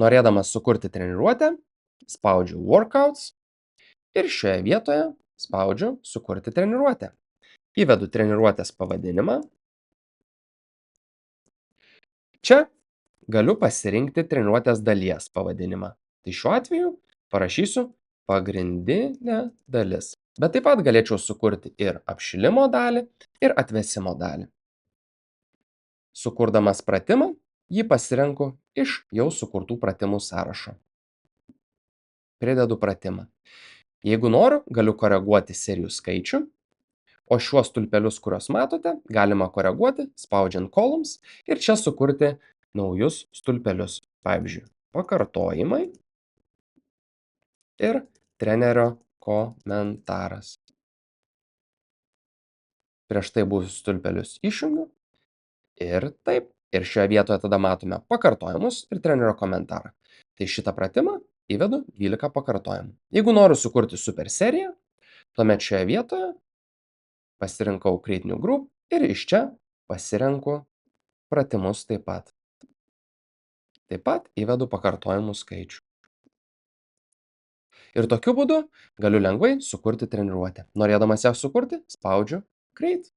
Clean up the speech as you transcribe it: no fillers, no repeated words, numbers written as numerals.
Norėdamas sukurti treniruotę, spaudžiu Workouts ir šioje vietoje spaudžiu Sukurti treniruotę. Įvedu treniruotės pavadinimą. Čia galiu pasirinkti treniruotės dalies pavadinimą. Tai šiuo atveju parašysiu Pagrindinė dalis. Bet taip pat galėčiau sukurti ir apšilimo dalį, ir atvėsimo dalį. Sukurdamas pratimą, jį pasirenku iš jau sukurtų pratimų sąrašo. Pridedu pratimą. Jeigu noriu, galiu koreguoti serijų skaičių, o šiuos stulpelius, kuriuos matote, galima koreguoti spaudžiant Columns ir čia sukurti naujus stulpelius. Pavyzdžiui, pakartojimai ir trenerio komentaras. Prieš tai buvusius stulpelius išjungiu ir taip. Ir šioje vietoje tada matome pakartojimus ir trenerio komentarą. Tai šitą pratimą įvedu 12 pakartojimų. Jeigu noriu sukurti super seriją, tuomet šioje vietoje pasirinkau Create New Group ir iš čia pasirenku pratimus taip pat. Taip pat įvedu pakartojimų skaičių. Ir tokiu būdu galiu lengvai sukurti treniruotę. Norėdamas ją sukurti, spaudžiu Create.